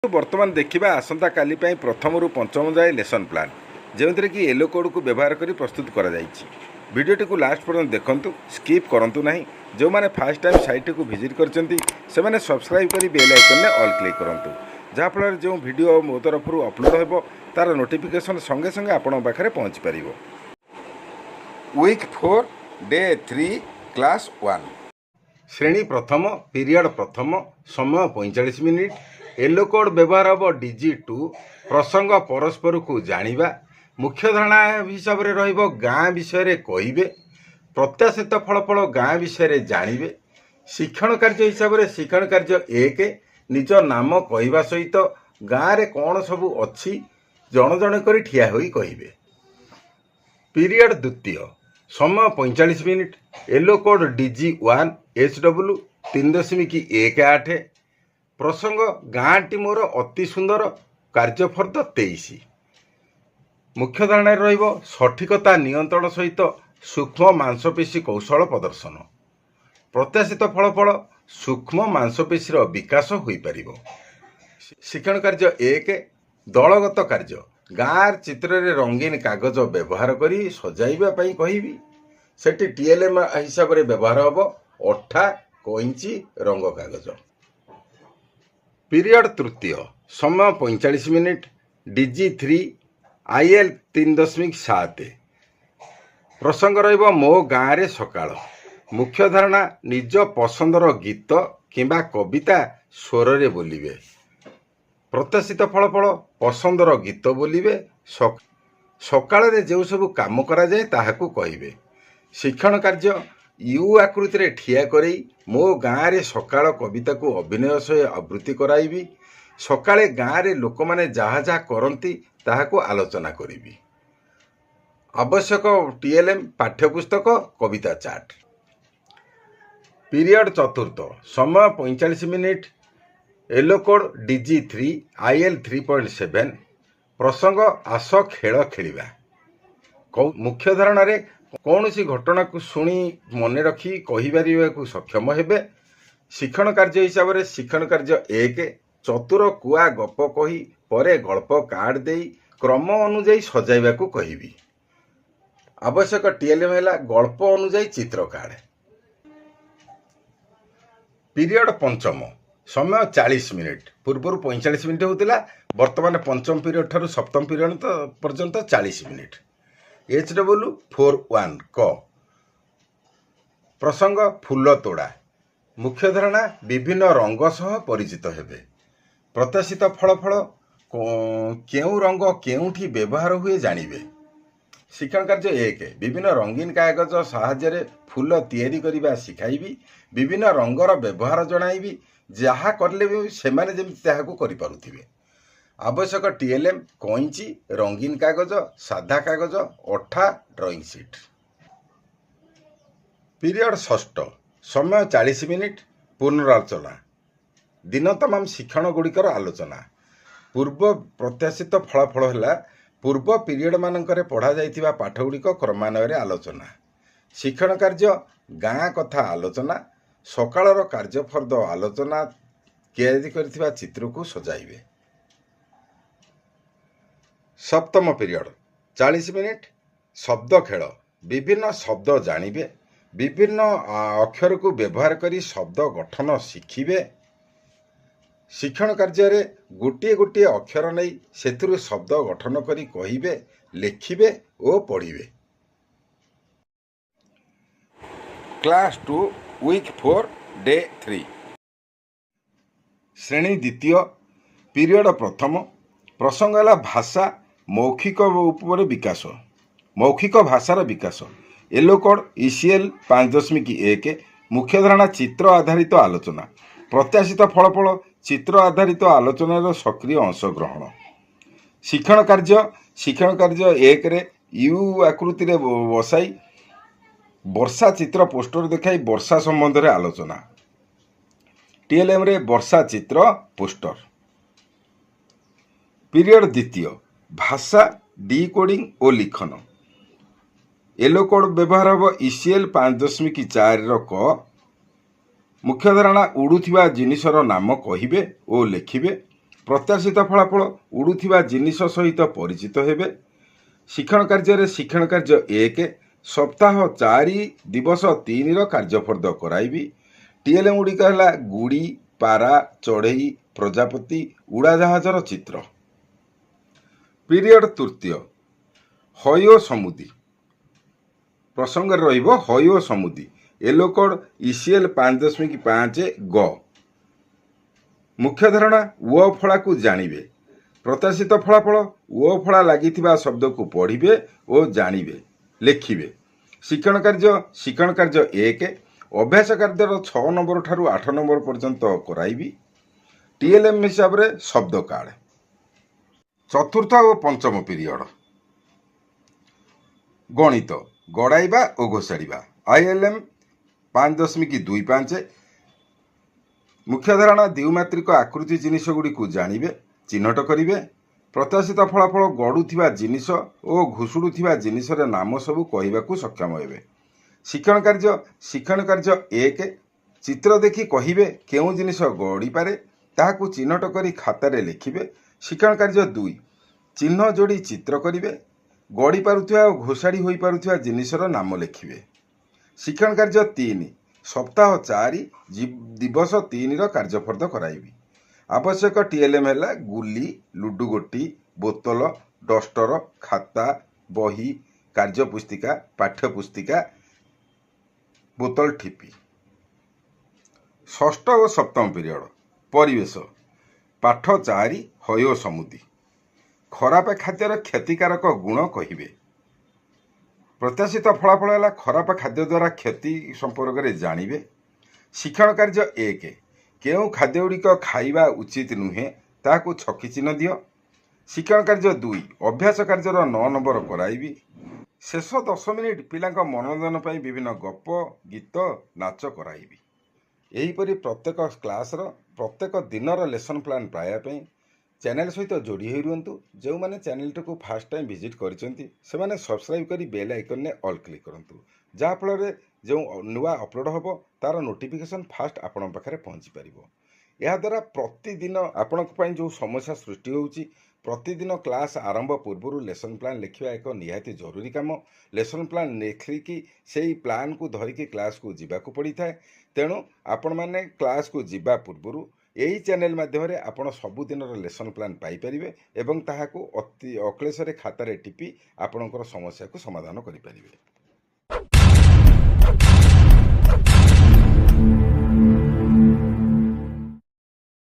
ବର୍ତ୍ତମାନ ଦେଖିବା ଆସନ୍ତାକାଲି ପାଇଁ ପ୍ରଥମରୁ ପଞ୍ଚମ ଯାଏ ଲେସନ୍ ପ୍ଲାନ୍, ଯେଉଁଥିରେ କି ୟେଲୋ କୋଡ଼୍କୁ ବ୍ୟବହାର କରି ପ୍ରସ୍ତୁତ କରାଯାଇଛି। ଭିଡ଼ିଓଟିକୁ ଲାଷ୍ଟ ପର୍ଯ୍ୟନ୍ତ ଦେଖନ୍ତୁ, ସ୍କିପ୍ କରନ୍ତୁ ନାହିଁ। ଯେଉଁମାନେ ଫାର୍ଷ୍ଟ ଟାଇମ୍ ସାଇଟ୍ଟିକୁ ଭିଜିଟ୍ କରିଛନ୍ତି ସେମାନେ ସବସ୍କ୍ରାଇବ୍ କରି ବେଲ୍ ଆଇକନ୍ରେ ଅଲ୍ କ୍ଲିକ୍ କରନ୍ତୁ, ଯାହାଫଳରେ ଯେଉଁ ଭିଡ଼ିଓ ମୋ ତରଫରୁ ଅପଲୋଡ଼ ହେବ ତା'ର ନୋଟିଫିକେସନ୍ ସଙ୍ଗେ ସଙ୍ଗେ ଆପଣଙ୍କ ପାଖରେ ପହଞ୍ଚିପାରିବ। ୱିକ୍ 4 ଡେ 3 କ୍ଲାସ୍ 1 ଶ୍ରେଣୀ ପ୍ରଥମ, ପିରିୟଡ଼ ପ୍ରଥମ, ସମୟ 45 ମିନିଟ୍। ୟେଲୋ କୋଡ଼୍ ବ୍ୟବହାର ହେବ DG2। ପ୍ରସଙ୍ଗ ପରସ୍ପରକୁ ଜାଣିବା। ମୁଖ୍ୟ ଧାରଣା ହିସାବରେ ରହିବ ଗାଁ ବିଷୟରେ କହିବେ। ପ୍ରତ୍ୟାଶିତ ଫଳାଫଳ ଗାଁ ବିଷୟରେ ଜାଣିବେ। ଶିକ୍ଷଣ କାର୍ଯ୍ୟ ହିସାବରେ ଶିକ୍ଷଣ କାର୍ଯ୍ୟ 1 ନିଜ ନାମ କହିବା ସହିତ ଗାଁରେ କ'ଣ ସବୁ ଅଛି ଜଣ ଜଣ କରି ଠିଆ ହୋଇ କହିବେ। ପିରିୟଡ଼ ଦ୍ୱିତୀୟ, ସମୟ 45 minute. Yellow code DG1 HW 3.18। ପ୍ରସଙ୍ଗ ଗାଁଟି ମୋର ଅତି ସୁନ୍ଦର, କାର୍ଯ୍ୟଫର୍ଦ୍ଦ 23। ମୁଖ୍ୟ ଧାରଣାରେ ରହିବ ସଠିକତା ନିୟନ୍ତ୍ରଣ ସହିତ ସୂକ୍ଷ୍ମ ମାଂସପେଶୀ କୌଶଳ ପ୍ରଦର୍ଶନ। ପ୍ରତ୍ୟାଶିତ ଫଳାଫଳ ସୂକ୍ଷ୍ମ ମାଂସପେଶୀର ବିକାଶ ହୋଇପାରିବ। ଶିକ୍ଷଣ କାର୍ଯ୍ୟ 1 ଦଳଗତ କାର୍ଯ୍ୟ। ଗାଁ ଚିତ୍ରରେ ରଙ୍ଗୀନ କାଗଜ ବ୍ୟବହାର କରି ସଜାଇବା ପାଇଁ କହିବି। ସେଠି TLM ହିସାବରେ ବ୍ୟବହାର ହେବ ଅଠା, କଇଞ୍ଚି, ରଙ୍ଗ କାଗଜ। ପିରିୟଡ଼ ତୃତୀୟ, ସମୟ 45 ମିନିଟ୍। DG3 IL 3.7। ପ୍ରସଙ୍ଗ ରହିବ ମୋ ଗାଁରେ ସକାଳ। ମୁଖ୍ୟ ଧାରଣା ନିଜ ପସନ୍ଦର ଗୀତ କିମ୍ବା କବିତା ସ୍ୱରରେ ବୋଲିବେ। ପ୍ରତ୍ୟାଶିତ ଫଳାଫଳ ପସନ୍ଦର ଗୀତ ବୋଲିବେ। ସକାଳରେ ଯେଉଁ ସବୁ କାମ କରାଯାଏ ତାହାକୁ କହିବେ। ଶିକ୍ଷଣ କାର୍ଯ୍ୟ ୟୁ ଆକୃତିରେ ଠିଆ କରେଇ ମୋ ଗାଁରେ ସକାଳ କବିତାକୁ ଅଭିନୟ ସହ ଆବୃତ୍ତି କରାଇବି। ସକାଳେ ଗାଁରେ ଲୋକମାନେ ଯାହା ଯାହା କରନ୍ତି ତାହାକୁ ଆଲୋଚନା କରିବି। ଆବଶ୍ୟକ TLM ପାଠ୍ୟପୁସ୍ତକ, କବିତା ଚାର୍ଟ। ପିରିୟଡ଼ ଚତୁର୍ଥ, ସମୟ 45 minute. Yellow code DG3 IL 3.7। ପ୍ରସଙ୍ଗ ଆସ ଖେଳ ଖେଳିବା। ମୁଖ୍ୟ ଧାରଣାରେ କୌଣସି ଘଟଣାକୁ ଶୁଣି ମନେ ରଖି କହିପାରିବାକୁ ସକ୍ଷମ ହେବେ। ଶିକ୍ଷଣ କାର୍ଯ୍ୟ ହିସାବରେ ଶିକ୍ଷଣ କାର୍ଯ୍ୟ 1 ଚତୁର କୁଆ ଗପ କହି ପରେ ଗଳ୍ପ କାର୍ଡ଼ ଦେଇ କ୍ରମ ଅନୁଯାୟୀ ସଜାଇବାକୁ କହିବି। ଆବଶ୍ୟକ TLM ହେଲା ଗଳ୍ପ ଅନୁଯାୟୀ ଚିତ୍ର କାର୍ଡ଼। ପିରିୟଡ଼ ପଞ୍ଚମ, ସମୟ 40 ମିନିଟ୍। ପୂର୍ବରୁ 45 ମିନିଟ୍ ହେଉଥିଲା, ବର୍ତ୍ତମାନ ପଞ୍ଚମ ପିରିୟଡ଼ ଠାରୁ ସପ୍ତମ ପିରିୟଡ଼ ପର୍ଯ୍ୟନ୍ତ 40 ମିନିଟ୍। HW 41 କ। ପ୍ରସଙ୍ଗ ଫୁଲ ତୋଡ଼ା। ମୁଖ୍ୟ ଧାରଣା ବିଭିନ୍ନ ରଙ୍ଗ ସହ ପରିଚିତ ହେବେ। ପ୍ରତ୍ୟାଶିତ ଫଳାଫଳ କେଉଁ ରଙ୍ଗ କେଉଁଠି ବ୍ୟବହାର ହୁଏ ଜାଣିବେ। ଶିକ୍ଷଣ କାର୍ଯ୍ୟ 1 ବିଭିନ୍ନ ରଙ୍ଗୀନ କାଗଜ ସାହାଯ୍ୟରେ ଫୁଲ ତିଆରି କରିବା ଶିଖାଇବି। ବିଭିନ୍ନ ରଙ୍ଗର ବ୍ୟବହାର ଜଣାଇବି, ଯାହା କଲେ ବି ସେମାନେ ଯେମିତି ତାହାକୁ କରିପାରୁଥିବେ। ଆବଶ୍ୟକ TLM କଇଞ୍ଚି, ରଙ୍ଗୀନ କାଗଜ, ସାଧା କାଗଜ, ଅଠା, ଡ୍ରଇଂ ସିଟ୍। ପିରିୟଡ଼ ଷଷ୍ଠ, ସମୟ 40 ମିନିଟ୍। ପୁନରାଲୋଚନା। ଦିନ ତମାମ ଶିକ୍ଷଣ ଗୁଡ଼ିକର ଆଲୋଚନା। ପୂର୍ବ ପ୍ରତ୍ୟାଶିତ ଫଳାଫଳ ହେଲା ପୂର୍ବ ପିରିୟଡ଼ମାନଙ୍କରେ ପଢ଼ାଯାଇଥିବା ପାଠଗୁଡ଼ିକ କ୍ରମାନ୍ୱୟରେ ଆଲୋଚନା। ଶିକ୍ଷଣ କାର୍ଯ୍ୟ ଗାଁ କଥା ଆଲୋଚନା। ସକାଳର କାର୍ଯ୍ୟଫର୍ଦ୍ଦ ଆଲୋଚନା। ତିଆରି କରିଥିବା ଚିତ୍ରକୁ ସଜାଇବେ। ସପ୍ତମ ପିରିୟଡ଼ 40 ମିନିଟ୍। ଶବ୍ଦ ଖେଳ। ବିଭିନ୍ନ ଶବ୍ଦ ଜାଣିବେ। ବିଭିନ୍ନ ଅକ୍ଷରକୁ ବ୍ୟବହାର କରି ଶବ୍ଦ ଗଠନ ଶିଖିବେ। ଶିକ୍ଷଣ କାର୍ଯ୍ୟରେ ଗୋଟିଏ ଗୋଟିଏ ଅକ୍ଷର ନେଇ ସେଥିରୁ ଶବ୍ଦ ଗଠନ କରି କହିବେ, ଲେଖିବେ ଓ ପଢ଼ିବେ। କ୍ଲାସ୍ 2 ୱିକ୍ 4 ଡେ 3 ଶ୍ରେଣୀ ଦ୍ୱିତୀୟ, ପିରିୟଡ଼ ପ୍ରଥମ। ପ୍ରସଙ୍ଗ ହେଲା ଭାଷା ମୌଖିକ ଉପରେ ବିକାଶ। ମୌଖିକ ଭାଷାର ବିକାଶ। Yellow code ECL 5.1। ମୁଖ୍ୟ ଧାରଣା ଚିତ୍ର ଆଧାରିତ ଆଲୋଚନା। ପ୍ରତ୍ୟାଶିତ ଫଳାଫଳ ଚିତ୍ର ଆଧାରିତ ଆଲୋଚନାର ସକ୍ରିୟ ଅଂଶଗ୍ରହଣ। ଶିକ୍ଷଣ କାର୍ଯ୍ୟ ଶିକ୍ଷଣ କାର୍ଯ୍ୟ 1ରେ ୟୁ ଆକୃତିରେ ବସାଇ ବର୍ଷା ଚିତ୍ର ପୋଷ୍ଟର ଦେଖାଇ ବର୍ଷା ସମ୍ବନ୍ଧରେ ଆଲୋଚନା। TLMରେ ବର୍ଷା ଚିତ୍ର ପୋଷ୍ଟର। ପିରିୟଡ଼ ଦ୍ୱିତୀୟ, ଭାଷା ଡିକୋଡ଼ିଂ ଓ ଲିଖନ। ୟେଲୋ କୋଡ଼୍ ବ୍ୟବହାର ହେବ ECL 5.4ର କ। ମୁଖ୍ୟ ଧାରଣା ଉଡ଼ୁଥିବା ଜିନିଷର ନାମ କହିବେ ଓ ଲେଖିବେ। ପ୍ରତ୍ୟାଶିତ ଫଳାଫଳ ଉଡ଼ୁଥିବା ଜିନିଷ ସହିତ ପରିଚିତ ହେବେ। ଶିକ୍ଷଣ କାର୍ଯ୍ୟରେ ଶିକ୍ଷଣ କାର୍ଯ୍ୟ 1 ସପ୍ତାହ 4 ଦିବସ 3ର କାର୍ଯ୍ୟଫର୍ଦ୍ଦ କରାଇବି। ଟିଏଲ୍ଏମ୍ ଗୁଡ଼ିକ ହେଲା ଗୁଡ଼ି, ପାରା, ଚଢ଼େଇ, ପ୍ରଜାପତି, ଉଡ଼ାଜାହାଜର ଚିତ୍ର। ପିରିୟଡ଼ ତୃତୀୟ ହଇ ଓ ସମୁଦି ପ୍ରସଙ୍ଗରେ ରହିବ ହଇ ଓ ସମୁଦି। ୟେଲୋ କୋଡ୍ ECL 5.5 ଗ। ମୁଖ୍ୟ ଧାରଣା ଓ ଫଳାକୁ ଜାଣିବେ। ପ୍ରତ୍ୟାଶିତ ଫଳାଫଳ ଓ ଫଳା ଲାଗିଥିବା ଶବ୍ଦକୁ ପଢ଼ିବେ ଓ ଜାଣିବେ, ଲେଖିବେ। ଶିକ୍ଷଣ କାର୍ଯ୍ୟ 1 ଅଭ୍ୟାସ କାର୍ଯ୍ୟର 6 ନମ୍ବର ଠାରୁ 8 ନମ୍ବର ପର୍ଯ୍ୟନ୍ତ କରାଇବି। ଟିଏଲ୍ଏମ୍ ହିସାବରେ ଶବ୍ଦ କାର୍ଡ଼। ଚତୁର୍ଥ ଓ ପଞ୍ଚମ ପିରିୟଡ଼ ଗଣିତ ଗଡ଼ାଇବା ଓ ଘୋଷାଡ଼ିବା। ILM 5.25 ମୁଖ୍ୟ ଧାରଣା ଦ୍ୱିମାତ୍ରିକ ଆକୃତି ଜିନିଷଗୁଡ଼ିକୁ ଜାଣିବେ, ଚିହ୍ନଟ କରିବେ। ପ୍ରତ୍ୟାଶିତ ଫଳାଫଳ ଗଡ଼ୁଥିବା ଜିନିଷ ଓ ଘୁଷୁଡ଼ୁଥିବା ଜିନିଷର ନାମ ସବୁ କହିବାକୁ ସକ୍ଷମ ହେବେ। ଶିକ୍ଷଣ କାର୍ଯ୍ୟ 1 ଚିତ୍ର ଦେଖି କହିବେ କେଉଁ ଜିନିଷ ଗଡ଼ିପାରେ, ତାହାକୁ ଚିହ୍ନଟ କରି ଖାତାରେ ଲେଖିବେ। ଶିକ୍ଷଣ କାର୍ଯ୍ୟ 2 ଚିହ୍ନ ଯୋଡ଼ି ଚିତ୍ର କରିବେ। ଗଡ଼ିପାରୁଥିବା ଓ ଘୋଷାଡ଼ି ହୋଇପାରୁଥିବା ଜିନିଷର ନାମ ଲେଖିବେ। ଶିକ୍ଷଣ କାର୍ଯ୍ୟ 3 ସପ୍ତାହ 4 ଦିବସ 3ର କାର୍ଯ୍ୟଫର୍ଦ୍ଦ କରାଇବି। ଆବଶ୍ୟକ ଟିଏଲ୍ଏମ୍ ହେଲା ଗୁଲି, ଲୁଡୁ ଗୋଟି, ବୋତଲ, ଡଷ୍ଟର, ଖାତା, ବହି, କାର୍ଯ୍ୟପୁସ୍ତିକା, ପାଠ୍ୟପୁସ୍ତିକା, ବୋତଲ ଠିପି। ଷଷ୍ଠ ଓ ସପ୍ତମ ପିରିୟଡ଼ ପରିବେଶ ପାଠ 4 ହଇ ଓ ସମୁଦି। ଖରାପ ଖାଦ୍ୟର କ୍ଷତିକାରକ ଗୁଣ କହିବେ। ପ୍ରତ୍ୟାଶିତ ଫଳାଫଳ ହେଲା ଖରାପ ଖାଦ୍ୟ ଦ୍ୱାରା କ୍ଷତି ସମ୍ପର୍କରେ ଜାଣିବେ। ଶିକ୍ଷଣ କାର୍ଯ୍ୟ 1 କେଉଁ ଖାଦ୍ୟଗୁଡ଼ିକ ଖାଇବା ଉଚିତ ନୁହେଁ, ତାହାକୁ ଛକି ଚିହ୍ନ ଦିଅ। ଶିକ୍ଷଣ କାର୍ଯ୍ୟ 2 ଅଭ୍ୟାସ କାର୍ଯ୍ୟର 9 ନମ୍ବର କରାଇବି। ଶେଷ 10 ମିନିଟ୍ ପିଲାଙ୍କ ମନୋରଞ୍ଜନ ପାଇଁ ବିଭିନ୍ନ ଗପ, ଗୀତ, ନାଚ କରାଇବି। ଏହିପରି ପ୍ରତ୍ୟେକ କ୍ଲାସ୍ର ପ୍ରତ୍ୟେକ ଦିନର ଲେସନ୍ ପ୍ଲାନ୍ ପାଇବା ପାଇଁ ଚ୍ୟାନେଲ୍ ସହିତ ଯୋଡ଼ି ହୋଇ ରୁହନ୍ତୁ। ଯେଉଁମାନେ ଚ୍ୟାନେଲଟିକୁ ଫାଷ୍ଟ ଟାଇମ୍ ଭିଜିଟ୍ କରିଛନ୍ତି ସେମାନେ ସବସ୍କ୍ରାଇବ୍ କରି ବେଲ୍ ଆଇକନ୍ରେ ଅଲ୍ କ୍ଲିକ୍ କରନ୍ତୁ, ଯାହାଫଳରେ ଯେଉଁ ନୂଆ ଅପଲୋଡ଼ ହେବ ତା'ର ନୋଟିଫିକେସନ୍ ଫାଷ୍ଟ ଆପଣଙ୍କ ପାଖରେ ପହଞ୍ଚି ପାରିବ। ଏହାଦ୍ୱାରା ପ୍ରତିଦିନ ଆପଣଙ୍କ ପାଇଁ ଯେଉଁ ସମସ୍ୟା ସୃଷ୍ଟି ହେଉଛି, ପ୍ରତିଦିନ କ୍ଲାସ୍ ଆରମ୍ଭ ପୂର୍ବରୁ ଲେସନ୍ ପ୍ଲାନ୍ ଲେଖିବା ଏକ ନିହାତି ଜରୁରୀ କାମ। ଲେସନ୍ ପ୍ଲାନ୍ ଲେଖିକି ସେହି ପ୍ଲାନ୍କୁ ଧରିକି କ୍ଲାସ୍କୁ ଯିବାକୁ ପଡ଼ିଥାଏ। ତେଣୁ ଆପଣମାନେ କ୍ଲାସ୍କୁ ଯିବା ପୂର୍ବରୁ ଏହି ଚ୍ୟାନେଲ୍ ମାଧ୍ୟମରେ ଆପଣ ସବୁଦିନର ଲେସନ୍ ପ୍ଲାନ୍ ପାଇପାରିବେ ଏବଂ ତାହାକୁ ଅତି ଅକ୍ଳେଶରେ ଖାତାରେ ଟିପି ଆପଣଙ୍କର ସମସ୍ୟାକୁ ସମାଧାନ କରିପାରିବେ।